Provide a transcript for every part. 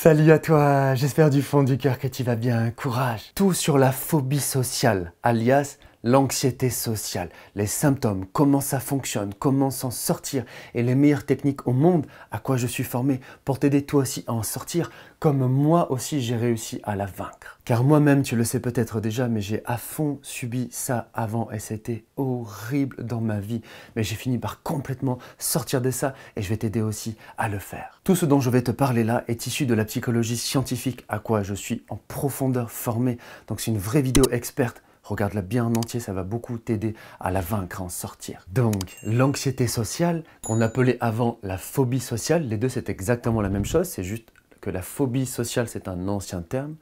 Salut à toi, j'espère du fond du cœur que tu vas bien, courage. Tout sur la phobie sociale, alias l'anxiété sociale, les symptômes, comment ça fonctionne, comment s'en sortir et les meilleures techniques au monde, à quoi je suis formé pour t'aider toi aussi à en sortir, comme moi aussi j'ai réussi à la vaincre. Car moi-même, tu le sais peut-être déjà, mais j'ai à fond subi ça avant et c'était horrible dans ma vie. Mais j'ai fini par complètement sortir de ça et je vais t'aider aussi à le faire. Tout ce dont je vais te parler là est issu de la psychologie scientifique à quoi je suis en profondeur formé. Donc c'est une vraie vidéo experte. Regarde-la bien en entier, ça va beaucoup t'aider à la vaincre, à en sortir. Donc, l'anxiété sociale, qu'on appelait avant la phobie sociale, les deux c'est exactement la même chose, c'est juste que la phobie sociale c'est un ancien terme.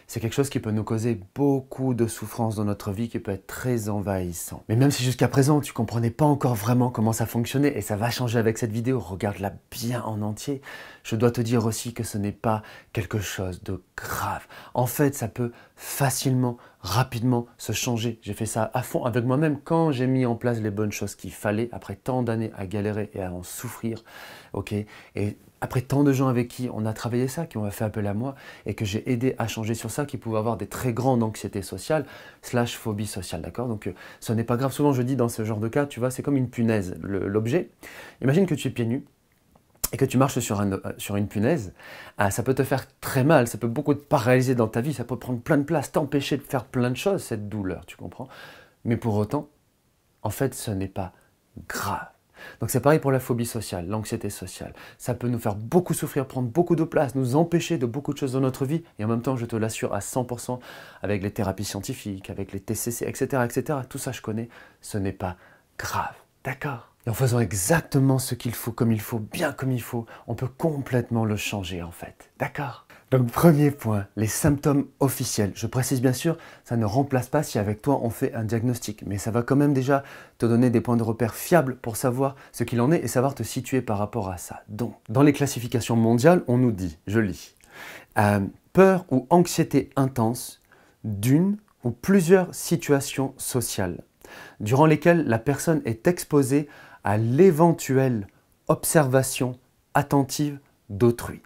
C'est quelque chose qui peut nous causer beaucoup de souffrance dans notre vie, qui peut être très envahissant. Mais même si jusqu'à présent, tu ne comprenais pas encore vraiment comment ça fonctionnait, et ça va changer avec cette vidéo, regarde-la bien en entier, je dois te dire aussi que ce n'est pas quelque chose de grave. En fait, ça peut facilement, rapidement se changer. J'ai fait ça à fond avec moi-même quand j'ai mis en place les bonnes choses qu'il fallait, après tant d'années à galérer et à en souffrir. Ok, et après tant de gens avec qui on a travaillé ça, qui ont fait appel à moi et que j'ai aidé à changer sur ça, qui pouvaient avoir des très grandes anxiétés sociales / phobie sociale, d'accord? Donc ce n'est pas grave. Souvent je dis dans ce genre de cas, tu vois, c'est comme une punaise, l'objet. Imagine que tu es pieds nus et que tu marches sur une punaise, ça peut te faire très mal, ça peut beaucoup te paralyser dans ta vie, ça peut prendre plein de place, t'empêcher de faire plein de choses, cette douleur, tu comprends? Mais pour autant, en fait, ce n'est pas grave. Donc c'est pareil pour la phobie sociale, l'anxiété sociale. Ça peut nous faire beaucoup souffrir, prendre beaucoup de place, nous empêcher de beaucoup de choses dans notre vie. Et en même temps, je te l'assure à 100%, avec les thérapies scientifiques, avec les TCC, etc., etc., tout ça je connais, ce n'est pas grave. D'accord? Et en faisant exactement ce qu'il faut, comme il faut, bien comme il faut, on peut complètement le changer en fait. D'accord? Donc premier point, les symptômes officiels. Je précise bien sûr, ça ne remplace pas si avec toi on fait un diagnostic, mais ça va quand même déjà te donner des points de repère fiables pour savoir ce qu'il en est et savoir te situer par rapport à ça. Donc, dans les classifications mondiales, on nous dit, je lis, peur ou anxiété intense d'une ou plusieurs situations sociales, durant lesquelles la personne est exposée à l'éventuelle observation attentive d'autrui.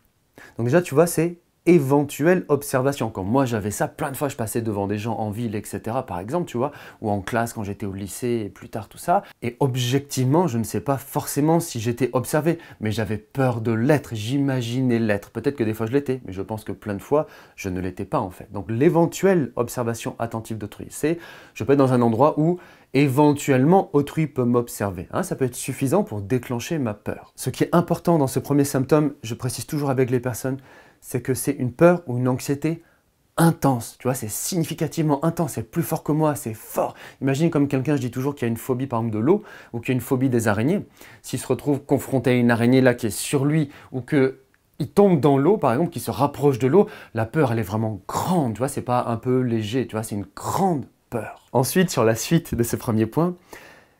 Donc déjà, tu vois, c'est éventuelle observation. Comme moi, j'avais ça plein de fois, je passais devant des gens en ville, etc. par exemple, tu vois, ou en classe quand j'étais au lycée et plus tard tout ça. Et objectivement, je ne sais pas forcément si j'étais observé, mais j'avais peur de l'être, j'imaginais l'être. Peut-être que des fois je l'étais, mais je pense que plein de fois, je ne l'étais pas en fait. Donc l'éventuelle observation attentive d'autrui, c'est je peux être dans un endroit où éventuellement autrui peut m'observer. Hein, ça peut être suffisant pour déclencher ma peur. Ce qui est important dans ce premier symptôme, je précise toujours avec les personnes, c'est que c'est une peur ou une anxiété intense. Tu vois, c'est significativement intense, c'est plus fort que moi, c'est fort. Imagine comme quelqu'un, je dis toujours, qui a une phobie par exemple de l'eau ou qui a une phobie des araignées. S'il se retrouve confronté à une araignée là qui est sur lui ou que il tombe dans l'eau, par exemple, qui se rapproche de l'eau, la peur, elle est vraiment grande. Tu vois, c'est pas un peu léger, tu vois, c'est une grande peur. Ensuite, sur la suite de ce premier point,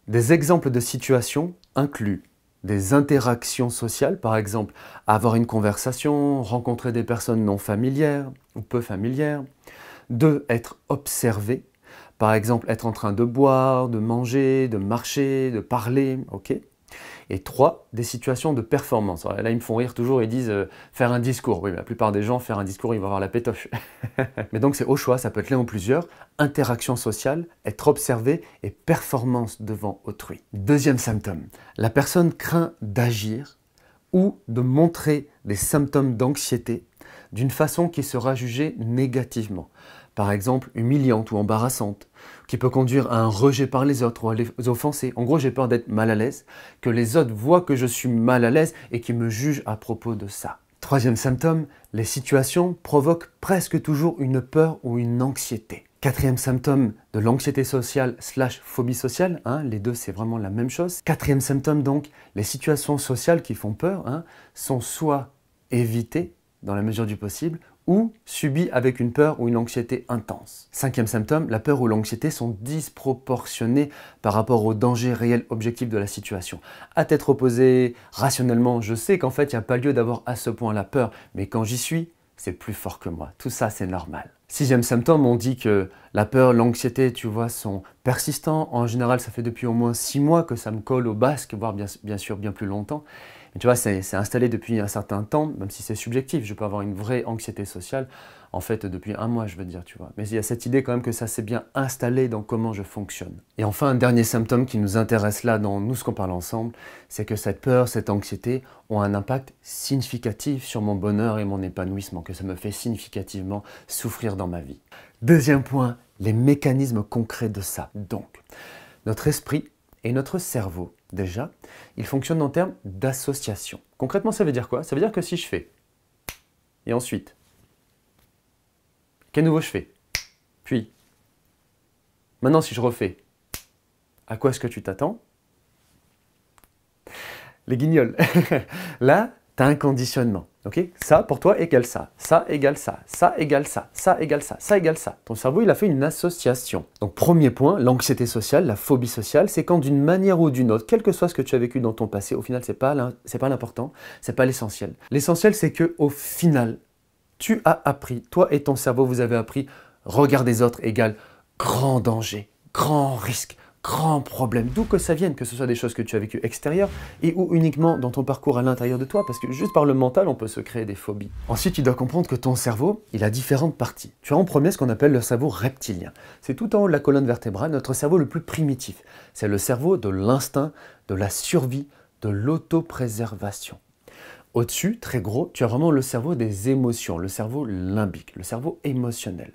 des exemples de situations incluent des interactions sociales, par exemple, avoir une conversation, rencontrer des personnes non familières ou peu familières. 2. Être observé, par exemple, être en train de boire, de manger, de marcher, de parler, ok. Et 3, des situations de performance. Alors là, ils me font rire toujours, ils disent faire un discours. Oui, mais la plupart des gens, faire un discours, ils vont avoir la pétoche. Mais donc c'est au choix, ça peut être l'un ou plusieurs. Interaction sociale, être observé et performance devant autrui. Deuxième symptôme, la personne craint d'agir ou de montrer des symptômes d'anxiété d'une façon qui sera jugée négativement. Par exemple, humiliante ou embarrassante, qui peut conduire à un rejet par les autres ou à les offenser. En gros, j'ai peur d'être mal à l'aise, que les autres voient que je suis mal à l'aise et qu'ils me jugent à propos de ça. Troisième symptôme, les situations provoquent presque toujours une peur ou une anxiété. Quatrième symptôme de l'anxiété sociale / phobie sociale, hein, les deux c'est vraiment la même chose. Quatrième symptôme donc, les situations sociales qui font peur sont soit évitées dans la mesure du possible, ou subies avec une peur ou une anxiété intense. Cinquième symptôme, la peur ou l'anxiété sont disproportionnées par rapport au danger réel objectif de la situation. À tête opposée, rationnellement, je sais qu'en fait, il n'y a pas lieu d'avoir à ce point la peur, mais quand j'y suis, c'est plus fort que moi. Tout ça, c'est normal. Sixième symptôme, on dit que la peur, l'anxiété, tu vois, sont persistants. En général, ça fait depuis au moins 6 mois que ça me colle au basque, voire bien sûr bien plus longtemps. Et tu vois, c'est installé depuis un certain temps, même si c'est subjectif. Je peux avoir une vraie anxiété sociale, en fait, depuis un mois, je veux dire, tu vois. Mais il y a cette idée quand même que ça s'est bien installé dans comment je fonctionne. Et enfin, un dernier symptôme qui nous intéresse là, dans nous, ce qu'on parle ensemble, c'est que cette peur, cette anxiété ont un impact significatif sur mon bonheur et mon épanouissement, que ça me fait significativement souffrir dans ma vie. Deuxième point, les mécanismes concrets de ça. Donc, notre esprit et notre cerveau, déjà, ils fonctionnent en termes d'association. Concrètement, ça veut dire quoi? Ça veut dire que si je fais, et ensuite, qu'à nouveau je fais, puis, maintenant si je refais, à quoi est-ce que tu t'attends? Les guignols. Là, tu as un conditionnement. Okay, ça, pour toi, égale ça. Ça égale ça. Ça égale ça. Ça égale ça. Ça égale ça. Ton cerveau, il a fait une association. Donc, premier point, l'anxiété sociale, la phobie sociale, c'est quand d'une manière ou d'une autre, quel que soit ce que tu as vécu dans ton passé, au final, c'est pas l'important, c'est pas l'essentiel. L'essentiel, c'est que au final, tu as appris, toi et ton cerveau, vous avez appris, regard des autres égale grand danger, grand risque, grand problème, d'où que ça vienne, que ce soit des choses que tu as vécues extérieures et ou uniquement dans ton parcours à l'intérieur de toi, parce que juste par le mental, on peut se créer des phobies. Ensuite, tu dois comprendre que ton cerveau, il a différentes parties. Tu as en premier ce qu'on appelle le cerveau reptilien. C'est tout en haut de la colonne vertébrale, notre cerveau le plus primitif. C'est le cerveau de l'instinct, de la survie, de l'autopréservation. Au-dessus, très gros, tu as vraiment le cerveau des émotions, le cerveau limbique, le cerveau émotionnel.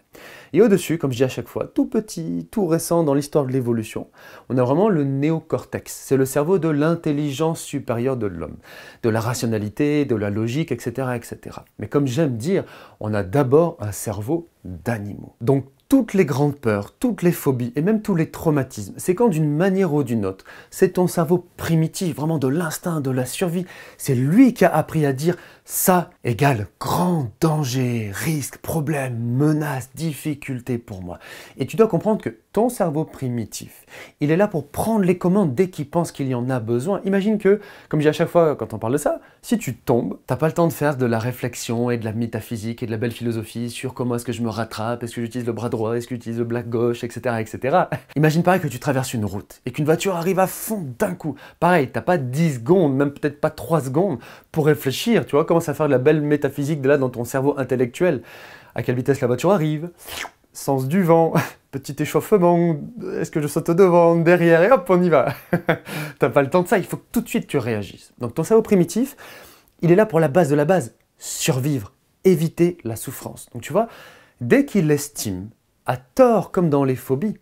Et au-dessus, comme je dis à chaque fois, tout petit, tout récent dans l'histoire de l'évolution, on a vraiment le néocortex. C'est le cerveau de l'intelligence supérieure de l'homme, de la rationalité, de la logique, etc., etc. Mais comme j'aime dire, on a d'abord un cerveau d'animaux. Donc, toutes les grandes peurs, toutes les phobies et même tous les traumatismes, c'est quand d'une manière ou d'une autre, c'est ton cerveau primitif, vraiment de l'instinct, de la survie, c'est lui qui a appris à dire ça égale grand danger, risque, problème, menace, difficulté pour moi. Et tu dois comprendre que ton cerveau primitif, il est là pour prendre les commandes dès qu'il pense qu'il y en a besoin. Imagine que, comme je dis à chaque fois quand on parle de ça, si tu tombes, t'as pas le temps de faire de la réflexion et de la métaphysique et de la belle philosophie sur comment est-ce que je me rattrape, est-ce que j'utilise le bras droit, est-ce que j'utilise le bras gauche, etc., etc. Imagine pareil que tu traverses une route et qu'une voiture arrive à fond d'un coup. Pareil, t'as pas 10 secondes, même peut-être pas 3 secondes pour réfléchir, tu vois, commence à faire de la belle métaphysique de là dans ton cerveau intellectuel. À quelle vitesse la voiture arrive, sens du vent, petit échauffement, est-ce que je saute devant, derrière, et hop, on y va. T'as pas le temps de ça, il faut que tout de suite tu réagisses. Donc ton cerveau primitif, il est là pour la base de la base, survivre, éviter la souffrance. Donc tu vois, dès qu'il estime, à tort comme dans les phobies,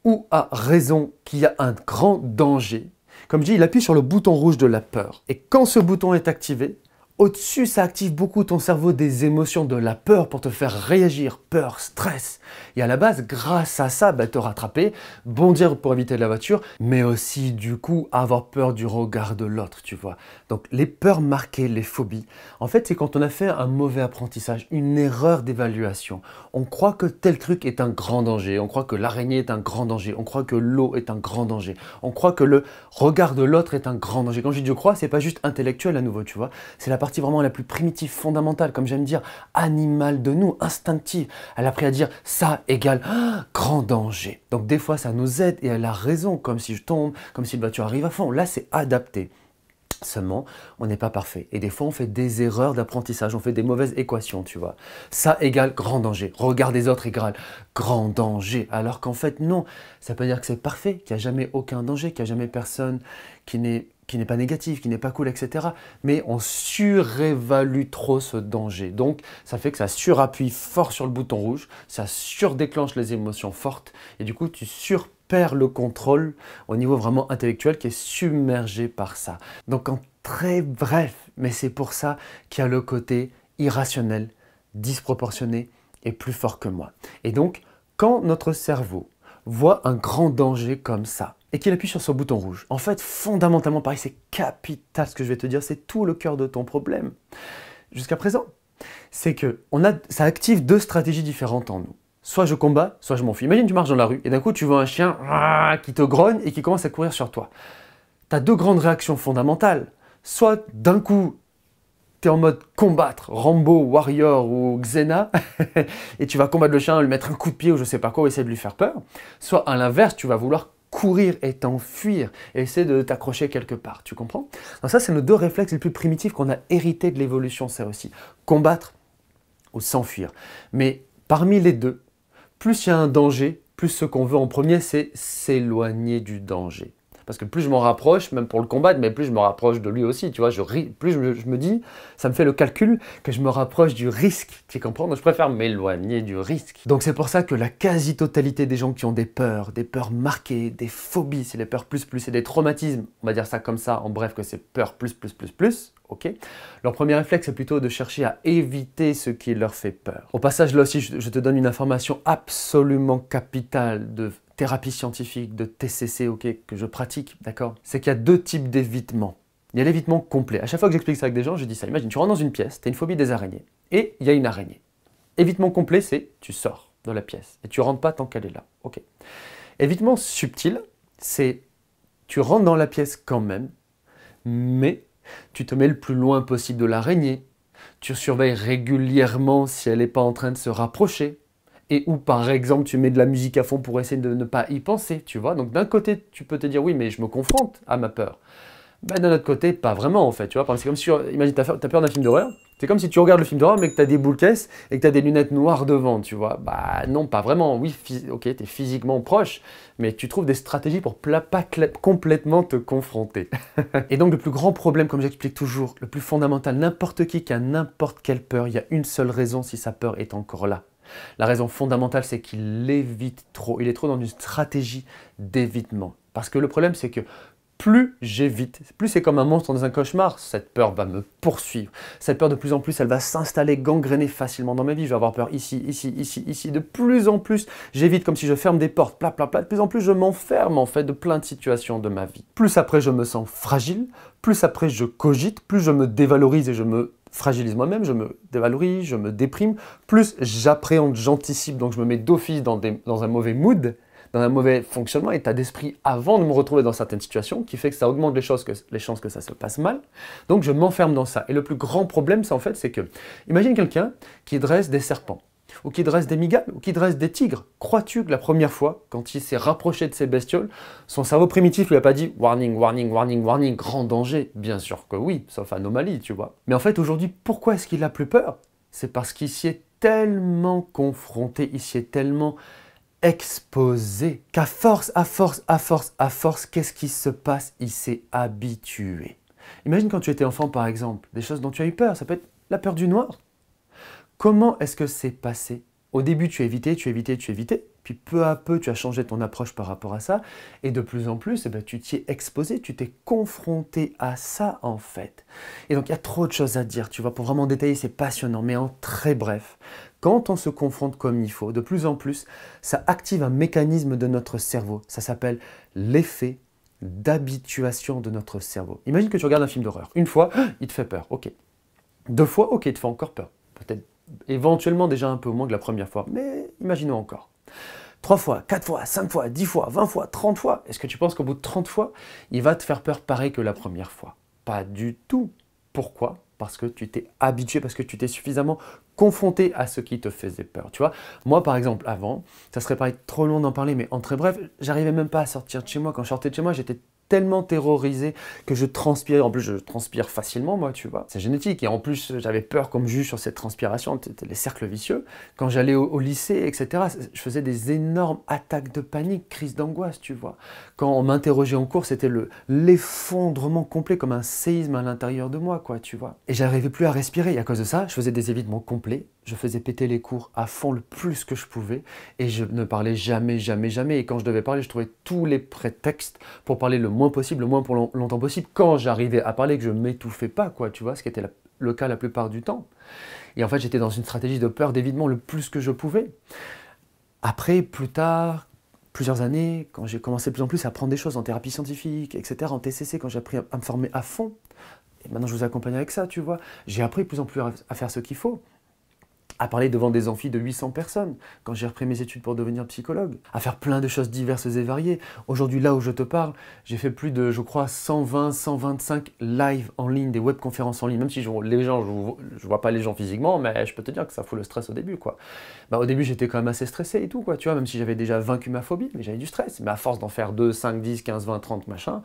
ou à raison qu'il y a un grand danger, comme je dis, il appuie sur le bouton rouge de la peur. Et quand ce bouton est activé, au-dessus, ça active beaucoup ton cerveau des émotions, de la peur pour te faire réagir, peur, stress. Et à la base, grâce à ça, te rattraper, bondir pour éviter la voiture, mais aussi du coup avoir peur du regard de l'autre, tu vois. Donc les peurs marquées, les phobies, en fait c'est quand on a fait un mauvais apprentissage, une erreur d'évaluation. On croit que tel truc est un grand danger, on croit que l'araignée est un grand danger, on croit que l'eau est un grand danger, on croit que le regard de l'autre est un grand danger. Quand je dis je crois, c'est pas juste intellectuel à nouveau, tu vois. C'est la partie vraiment la plus primitive, fondamentale, comme j'aime dire, animale de nous, instinctive. Elle a appris à dire ça égale grand danger. Donc des fois ça nous aide et elle a raison, comme si je tombe, comme si une voiture arrive à fond. Là c'est adapté. Seulement, on n'est pas parfait. Et des fois, on fait des erreurs d'apprentissage, on fait des mauvaises équations, tu vois. Ça égale grand danger. Regard des autres égale grand danger. Alors qu'en fait, non. Ça peut dire que c'est parfait, qu'il n'y a jamais aucun danger, qu'il n'y a jamais personne qui n'est pas négatif, qui n'est pas cool, etc. Mais on surévalue trop ce danger. Donc, ça fait que ça surappuie fort sur le bouton rouge, ça surdéclenche les émotions fortes, et du coup, tu perds le contrôle au niveau vraiment intellectuel qui est submergé par ça. Donc en très bref, mais c'est pour ça qu'il y a le côté irrationnel, disproportionné et plus fort que moi. Et donc, quand notre cerveau voit un grand danger comme ça et qu'il appuie sur ce bouton rouge, en fait, fondamentalement, pareil, c'est capital ce que je vais te dire, c'est tout le cœur de ton problème. Jusqu'à présent, c'est que ça active deux stratégies différentes en nous. Soit je combats, soit je m'enfuis. Imagine tu marches dans la rue et d'un coup tu vois un chien qui te grogne et qui commence à courir sur toi. Tu as deux grandes réactions fondamentales. Soit d'un coup tu es en mode combattre, Rambo, Warrior ou Xena et tu vas combattre le chien, lui mettre un coup de pied ou je sais pas quoi, ou essayer de lui faire peur. Soit à l'inverse, tu vas vouloir courir et t'enfuir et essayer de t'accrocher quelque part, tu comprends? Donc ça, c'est nos deux réflexes les plus primitifs qu'on a hérités de l'évolution, ça aussi. Combattre ou s'enfuir. Mais parmi les deux, plus il y a un danger, plus ce qu'on veut en premier, c'est s'éloigner du danger. Parce que plus je m'en rapproche, même pour le combattre, mais plus je me rapproche de lui aussi, tu vois, plus je me dis, ça me fait le calcul que je me rapproche du risque, tu comprends? Donc je préfère m'éloigner du risque. Donc c'est pour ça que la quasi-totalité des gens qui ont des peurs marquées, des phobies, c'est les peurs plus, et des traumatismes, on va dire ça comme ça, en bref que c'est peur plus, ok? Leur premier réflexe, c'est plutôt de chercher à éviter ce qui leur fait peur. Au passage, là aussi, je te donne une information absolument capitale de thérapie scientifique, de TCC, ok, que je pratique, d'accord? C'est qu'il y a deux types d'évitement. Il y a l'évitement complet. À chaque fois que j'explique ça avec des gens, je dis ça. Imagine, tu rentres dans une pièce, tu as une phobie des araignées, et il y a une araignée. Évitement complet, c'est tu sors de la pièce, et tu rentres pas tant qu'elle est là, ok? Évitement subtil, c'est tu rentres dans la pièce quand même, mais tu te mets le plus loin possible de l'araignée, tu surveilles régulièrement si elle n'est pas en train de se rapprocher, et où par exemple tu mets de la musique à fond pour essayer de ne pas y penser, tu vois. Donc d'un côté tu peux te dire oui mais je me confronte à ma peur. Ben, d'un autre côté pas vraiment en fait, tu vois. C'est comme si, imagine tu as peur d'un film d'horreur, c'est comme si tu regardes le film d'horreur mais que tu as des boules caisses et que tu as des lunettes noires devant, tu vois. Bah non pas vraiment, oui ok tu es physiquement proche, mais tu trouves des stratégies pour pas complètement te confronter. Et donc le plus grand problème, comme j'explique toujours, le plus fondamental, n'importe qui a n'importe quelle peur, il y a une seule raison si sa peur est encore là. La raison fondamentale, c'est qu'il évite trop. Il est trop dans une stratégie d'évitement. Parce que le problème, c'est que plus j'évite, plus c'est comme un monstre dans un cauchemar, cette peur va me poursuivre. Cette peur, de plus en plus, elle va s'installer, gangréner facilement dans ma vie. Je vais avoir peur ici, ici, ici, ici. De plus en plus, j'évite comme si je ferme des portes, plat, plat, plat. De plus en plus, je m'enferme en fait de plein de situations de ma vie. Plus après, je me sens fragile. Plus après, je cogite. Plus je me dévalorise et je me fragilise moi-même, je me dévalorise, je me déprime, plus j'appréhende, j'anticipe, donc je me mets d'office dans un mauvais mood, dans un mauvais fonctionnement, état d'esprit avant de me retrouver dans certaines situations, qui fait que ça augmente les chances que ça se passe mal. Donc je m'enferme dans ça. Et le plus grand problème, c'est en fait, c'est que, imagine quelqu'un qui dresse des serpents, ou qui dresse des migales, ou qui dresse des tigres. Crois-tu que la première fois, quand il s'est rapproché de ces bestioles, son cerveau primitif lui a pas dit « warning, warning, warning, warning, grand danger ». Bien sûr que oui, sauf anomalie, tu vois. Mais en fait, aujourd'hui, pourquoi est-ce qu'il a plus peur? C'est parce qu'il s'y est tellement confronté, il s'y est tellement exposé, qu'à force, qu'est-ce qui se passe? Il s'est habitué. Imagine quand tu étais enfant, par exemple, des choses dont tu as eu peur, ça peut être la peur du noir. Comment est-ce que c'est passé? Au début, tu évitais, puis peu à peu, tu as changé ton approche par rapport à ça, et de plus en plus, tu t'y es exposé, tu t'es confronté à ça, en fait. Et donc, il y a trop de choses à dire, tu vois, pour vraiment détailler, c'est passionnant, mais en très bref, quand on se confronte comme il faut, de plus en plus, ça active un mécanisme de notre cerveau, ça s'appelle l'effet d'habituation de notre cerveau. Imagine que tu regardes un film d'horreur, une fois, il te fait peur, ok. Deux fois, ok, il te fait encore peur, peut-être éventuellement déjà un peu moins que la première fois, mais imaginons encore. 3 fois, 4 fois, 5 fois, 10 fois, 20 fois, 30 fois. Est-ce que tu penses qu'au bout de 30 fois, il va te faire peur pareil que la première fois? Pas du tout. Pourquoi? Parce que tu t'es habitué, parce que tu t'es suffisamment confronté à ce qui te faisait peur. Tu vois, moi par exemple, avant, ça serait pas trop long d'en parler, mais en très bref, j'arrivais même pas à sortir de chez moi. Quand je sortais de chez moi, j'étais tellement terrorisé que je transpire. En plus, je transpire facilement, moi, tu vois. C'est génétique. Et en plus, j'avais peur qu'on me juge sur cette transpiration, les cercles vicieux. Quand j'allais au lycée, etc., je faisais des énormes attaques de panique, crises d'angoisse, tu vois. Quand on m'interrogeait en cours, c'était l'effondrement complet, comme un séisme à l'intérieur de moi, quoi, tu vois. Et j'arrivais plus à respirer. Et à cause de ça, je faisais des évitements complets. Je faisais péter les cours à fond le plus que je pouvais. Et je ne parlais jamais, jamais, jamais. Et quand je devais parler, je trouvais tous les prétextes pour parler le moins possible, le moins pour longtemps possible. Quand j'arrivais à parler, que je m'étouffais pas, quoi, tu vois, ce qui était le cas la plupart du temps. Et en fait, j'étais dans une stratégie de peur, d'évitement le plus que je pouvais. Après, plus tard, plusieurs années, quand j'ai commencé de plus en plus à apprendre des choses en thérapie scientifique, etc., en TCC, quand j'ai appris à me former à fond, et maintenant je vous accompagne avec ça, tu vois, j'ai appris de plus en plus à faire ce qu'il faut. à parler devant des amphis de 800 personnes quand j'ai repris mes études pour devenir psychologue, à faire plein de choses diverses et variées. Aujourd'hui, là où je te parle, j'ai fait plus de, je crois, 120, 125 lives en ligne, des webconférences en ligne, même si je vois pas les gens physiquement, mais je peux te dire que ça fout le stress au début, quoi. Au début, j'étais quand même assez stressé et tout, quoi, tu vois, même si j'avais déjà vaincu ma phobie, mais j'avais du stress. Mais à force d'en faire 2, 5, 10, 15, 20, 30, machin,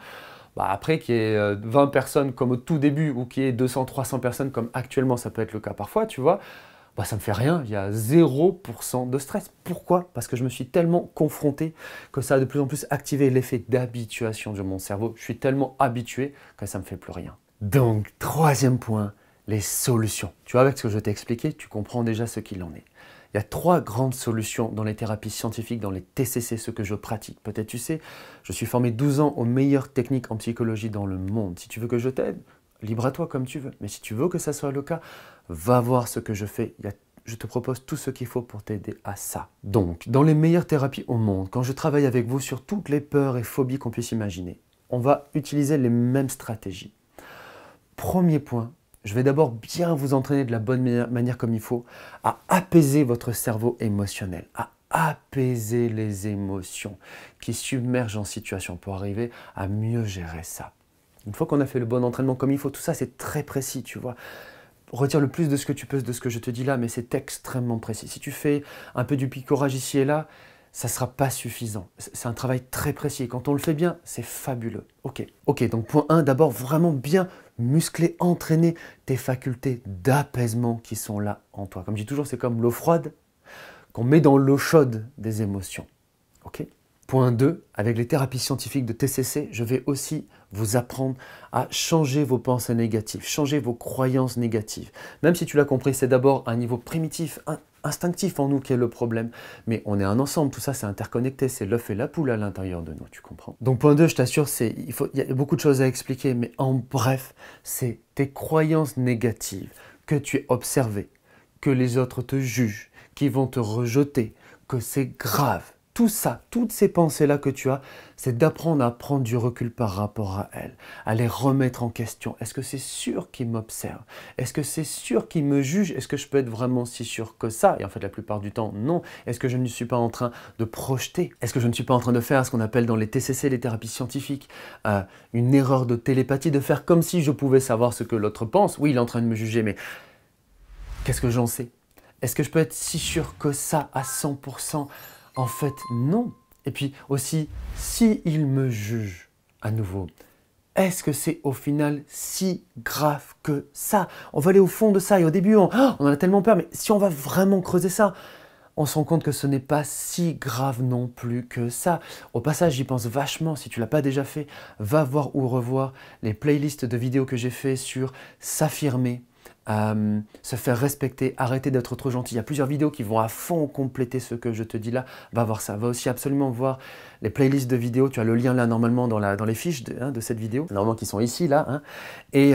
après qu'il y ait 20 personnes comme au tout début ou qu'il y ait 200, 300 personnes comme actuellement ça peut être le cas parfois, tu vois, ça ne me fait rien, il y a 0% de stress. Pourquoi? Parce que je me suis tellement confronté que ça a de plus en plus activé l'effet d'habituation de mon cerveau. Je suis tellement habitué que ça ne me fait plus rien. Donc, troisième point, les solutions. Tu vois, avec ce que je t'ai expliqué, tu comprends déjà ce qu'il en est. Il y a 3 grandes solutions dans les thérapies scientifiques, dans les TCC, ce que je pratique. Peut-être tu sais, je suis formé 12 ans aux meilleures techniques en psychologie dans le monde. Si tu veux que je t'aide, libre à toi comme tu veux. Mais si tu veux que ça soit le cas, va voir ce que je fais. Je te propose tout ce qu'il faut pour t'aider à ça. Donc, dans les meilleures thérapies au monde, quand je travaille avec vous sur toutes les peurs et phobies qu'on puisse imaginer, on va utiliser les mêmes stratégies. Premier point, je vais d'abord bien vous entraîner de la bonne manière comme il faut à apaiser votre cerveau émotionnel, à apaiser les émotions qui submergent en situation pour arriver à mieux gérer ça. Une fois qu'on a fait le bon entraînement comme il faut, tout ça c'est très précis, tu vois. Retire le plus de ce que tu peux de ce que je te dis là, mais c'est extrêmement précis. Si tu fais un peu du picorage ici et là, ça ne sera pas suffisant. C'est un travail très précis. Et quand on le fait bien, c'est fabuleux. Ok, donc point 1, d'abord vraiment bien muscler, entraîner tes facultés d'apaisement qui sont là en toi. Comme je dis toujours, c'est comme l'eau froide qu'on met dans l'eau chaude des émotions. Ok. Point 2, avec les thérapies scientifiques de TCC, je vais aussi vous apprendre à changer vos pensées négatives, changer vos croyances négatives. Même si tu l'as compris, c'est d'abord un niveau primitif, instinctif en nous qui est le problème. Mais on est un ensemble, tout ça c'est interconnecté, c'est l'œuf et la poule à l'intérieur de nous, tu comprends? Donc point 2, je t'assure, il y a beaucoup de choses à expliquer, mais en bref, c'est tes croyances négatives que tu es observé, que les autres te jugent, qui vont te rejeter, que c'est grave. Tout ça, toutes ces pensées-là que tu as, c'est d'apprendre à prendre du recul par rapport à elles, à les remettre en question. Est-ce que c'est sûr qu'ils m'observent? Est-ce que c'est sûr qu'ils me jugent? Est-ce que je peux être vraiment si sûr que ça? Et en fait, la plupart du temps, non. Est-ce que je ne suis pas en train de projeter? Est-ce que je ne suis pas en train de faire ce qu'on appelle dans les TCC, les thérapies scientifiques, une erreur de télépathie, de faire comme si je pouvais savoir ce que l'autre pense? Oui, il est en train de me juger, mais qu'est-ce que j'en sais? Est-ce que je peux être si sûr que ça à 100%? En fait, non. Et puis aussi, s'il me juge à nouveau, est-ce que c'est au final si grave que ça? On va aller au fond de ça et au début, on en a tellement peur, mais si on va vraiment creuser ça, on se rend compte que ce n'est pas si grave non plus que ça. Au passage, j'y pense vachement. Si tu ne l'as pas déjà fait, va voir ou revoir les playlists de vidéos que j'ai fait sur s'affirmer, se faire respecter, arrêter d'être trop gentil. Il y a plusieurs vidéos qui vont à fond compléter ce que je te dis là. Va voir ça. Va aussi absolument voir les playlists de vidéos. Tu as le lien là normalement dans les fiches de cette vidéo, normalement qui sont ici là. Hein. Et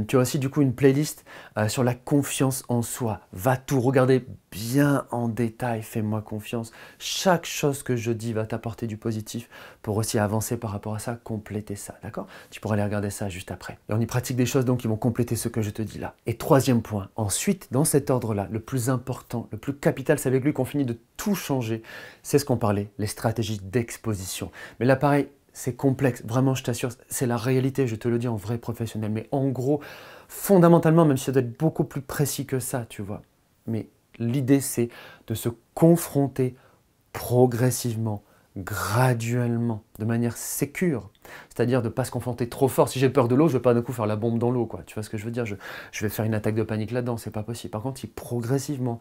tu as aussi du coup une playlist sur la confiance en soi. Va tout regarder bien en détail. Fais-moi confiance. Chaque chose que je dis va t'apporter du positif pour aussi avancer par rapport à ça, compléter ça. D'accord? Tu pourras aller regarder ça juste après. Et on y pratique des choses donc qui vont compléter ce que je te dis là. Et troisième point, ensuite, dans cet ordre-là, le plus important, le plus capital, c'est avec lui qu'on finit de tout changer. C'est ce qu'on parlait, les stratégies d'exposition. Mais là, pareil, c'est complexe. Vraiment, je t'assure, c'est la réalité, je te le dis en vrai professionnel. Mais en gros, fondamentalement, même si ça doit être beaucoup plus précis que ça, tu vois. Mais l'idée, c'est de se confronter progressivement, graduellement, de manière sécure. C'est-à-dire de ne pas se confronter trop fort. Si j'ai peur de l'eau, je ne vais pas d'un coup faire la bombe dans l'eau, quoi. Tu vois ce que je veux dire? Je vais faire une attaque de panique là-dedans, c'est pas possible. Par contre, si progressivement,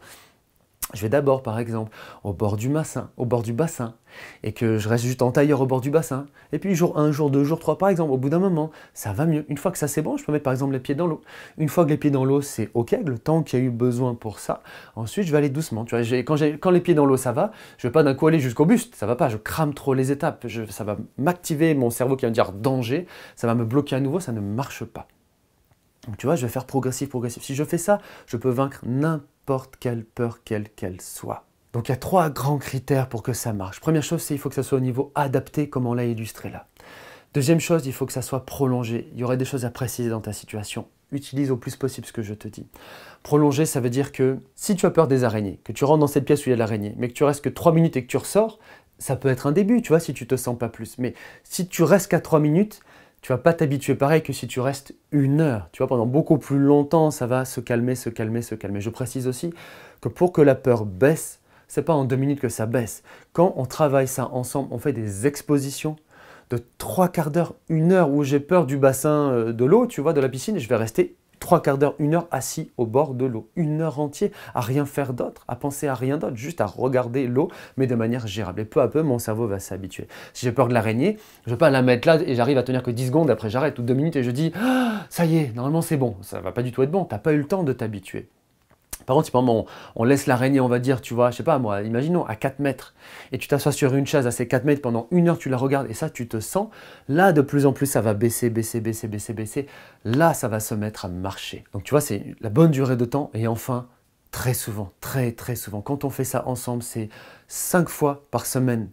je vais d'abord, par exemple, au bord du bassin, et que je reste juste en tailleur au bord du bassin, et puis jour 1, jour 2, jour 3, par exemple, au bout d'un moment, ça va mieux. Une fois que ça c'est bon, je peux mettre par exemple les pieds dans l'eau. Une fois que les pieds dans l'eau, c'est ok, le temps qu'il y a eu besoin pour ça, ensuite je vais aller doucement. Tu vois, quand les pieds dans l'eau, ça va, je ne vais pas d'un coup aller jusqu'au buste, ça va pas, je crame trop les étapes, ça va m'activer mon cerveau qui va me dire danger, ça va me bloquer à nouveau, ça ne marche pas. Donc tu vois, je vais faire progressif. Si je fais ça, je peux vaincre n'importe quelle peur, quelle qu'elle soit. Donc il y a 3 grands critères pour que ça marche. Première chose, c'est qu'il faut que ça soit au niveau adapté, comme on l'a illustré là. Deuxième chose, il faut que ça soit prolongé. Il y aurait des choses à préciser dans ta situation. utilise au plus possible ce que je te dis. Prolonger, ça veut dire que si tu as peur des araignées, que tu rentres dans cette pièce où il y a l'araignée, mais que tu restes que 3 minutes et que tu ressors, ça peut être un début, tu vois, si tu te sens pas plus. Mais si tu restes qu'à 3 minutes, tu vas pas t'habituer pareil que si tu restes 1 heure. Tu vois, pendant beaucoup plus longtemps, ça va se calmer, se calmer, se calmer. Je précise aussi que pour que la peur baisse, c'est pas en 2 minutes que ça baisse. Quand on travaille ça ensemble, on fait des expositions de 3/4 d'heure, 1 heure où j'ai peur du bassin de l'eau, tu vois, de la piscine, et je vais rester 3/4 d'heure, 1 heure assis au bord de l'eau. 1 heure entière à rien faire d'autre, à penser à rien d'autre, juste à regarder l'eau, mais de manière gérable. Et peu à peu, mon cerveau va s'habituer. Si j'ai peur de l'araignée, je ne vais pas la mettre là et j'arrive à tenir que 10 secondes, après j'arrête, ou 2 minutes et je dis ah, ça y est, normalement c'est bon. Ça ne va pas du tout être bon, tu n'as pas eu le temps de t'habituer. Par contre, si par exemple on laisse l'araignée, on va dire, tu vois, je sais pas moi, imaginons à 4 mètres, et tu t'assois sur une chaise à ces 4 mètres pendant 1 heure, tu la regardes, et ça, tu te sens, là, de plus en plus, ça va baisser, baisser, baisser, baisser, baisser, là, ça va se mettre à marcher. Donc, tu vois, c'est la bonne durée de temps, et enfin, très souvent, très, très souvent, quand on fait ça ensemble, c'est 5 fois par semaine,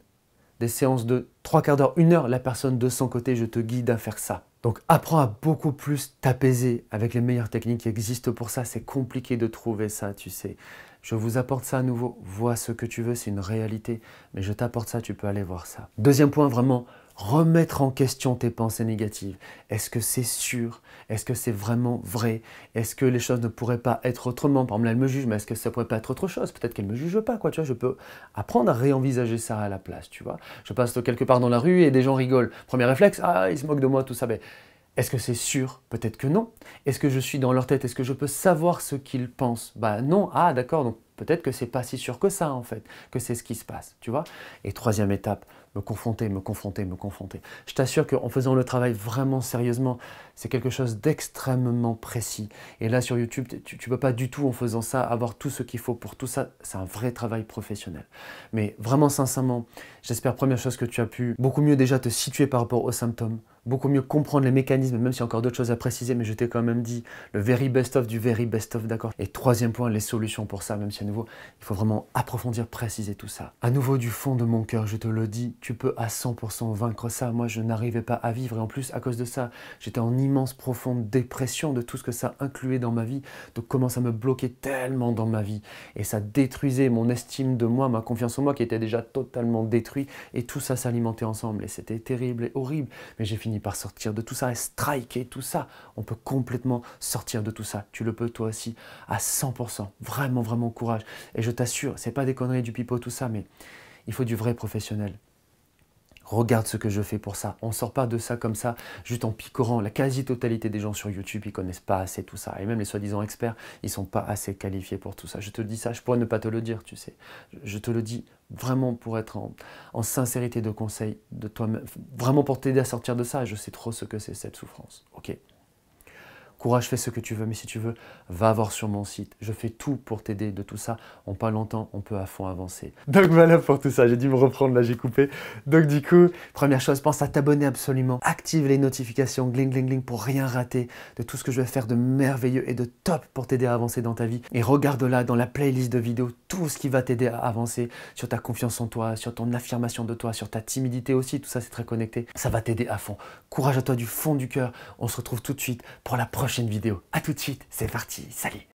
des séances de 3/4 d'heure, 1 heure, la personne de son côté, je te guide à faire ça. Donc apprends à beaucoup plus t'apaiser avec les meilleures techniques qui existent pour ça. C'est compliqué de trouver ça, tu sais. Je vous apporte ça à nouveau. Vois ce que tu veux, c'est une réalité. Mais je t'apporte ça, tu peux aller voir ça. Deuxième point, vraiment, remettre en question tes pensées négatives. Est-ce que c'est sûr? Est-ce que c'est vraiment vrai? Est-ce que les choses ne pourraient pas être autrement? Par exemple, là, elle me juge, mais est-ce que ça pourrait pas être autre chose? Peut-être qu'elle ne me juge pas, quoi. Tu vois, je peux apprendre à réenvisager ça à la place, tu vois. Je passe quelque part dans la rue et des gens rigolent. Premier réflexe, ah, ils se moquent de moi, tout ça. Mais est-ce que c'est sûr? Peut-être que non. Est-ce que je suis dans leur tête? Est-ce que je peux savoir ce qu'ils pensent? Bah non. Ah d'accord, donc peut-être que c'est pas si sûr que ça en fait, que c'est ce qui se passe, tu vois. Et troisième étape, me confronter, me confronter, me confronter. Je t'assure qu'en faisant le travail vraiment sérieusement, c'est quelque chose d'extrêmement précis. Et là sur YouTube, tu ne peux pas du tout en faisant ça avoir tout ce qu'il faut pour tout ça. C'est un vrai travail professionnel. Mais vraiment sincèrement, j'espère première chose que tu as pu beaucoup mieux déjà te situer par rapport aux symptômes, beaucoup mieux comprendre les mécanismes, même s'il y a encore d'autres choses à préciser, mais je t'ai quand même dit le very best of du very best of, d'accord? Et troisième point, les solutions pour ça, même si à nouveau, il faut vraiment approfondir, préciser tout ça. À nouveau, du fond de mon cœur, je te le dis, tu peux à 100% vaincre ça. Moi, je n'arrivais pas à vivre, et en plus, à cause de ça, j'étais en immense, profonde dépression de tout ce que ça incluait dans ma vie, de comment ça me bloquait tellement dans ma vie. Et ça détruisait mon estime de moi, ma confiance en moi, qui était déjà totalement détruite, et tout ça s'alimentait ensemble, et c'était terrible et horrible. Mais j'ai fini par sortir de tout ça et striker tout ça. On peut complètement sortir de tout ça. Tu le peux toi aussi à 100%. Vraiment, vraiment courage. Et je t'assure, c'est pas des conneries du pipeau tout ça, mais il faut du vrai professionnel. Regarde ce que je fais pour ça. On ne sort pas de ça comme ça, juste en picorant. La quasi-totalité des gens sur YouTube, ils ne connaissent pas assez tout ça. Et même les soi-disant experts, ils ne sont pas assez qualifiés pour tout ça. Je te dis ça, je pourrais ne pas te le dire, tu sais. Je te le dis vraiment pour être en sincérité de conseil de toi-même. Vraiment pour t'aider à sortir de ça. Je sais trop ce que c'est cette souffrance. Ok. Courage, fais ce que tu veux, mais si tu veux, va voir sur mon site. Je fais tout pour t'aider de tout ça. En pas longtemps, on peut à fond avancer. Donc voilà pour tout ça. J'ai dû me reprendre, là j'ai coupé. Donc du coup, première chose, pense à t'abonner absolument. Active les notifications, gling, gling, gling, pour rien rater de tout ce que je vais faire de merveilleux et de top pour t'aider à avancer dans ta vie. Et regarde là, dans la playlist de vidéos, tout ce qui va t'aider à avancer sur ta confiance en toi, sur ton affirmation de toi, sur ta timidité aussi. Tout ça, c'est très connecté. Ça va t'aider à fond. Courage à toi du fond du cœur. On se retrouve tout de suite pour la prochaine vidéo. À tout de suite, c'est parti, salut!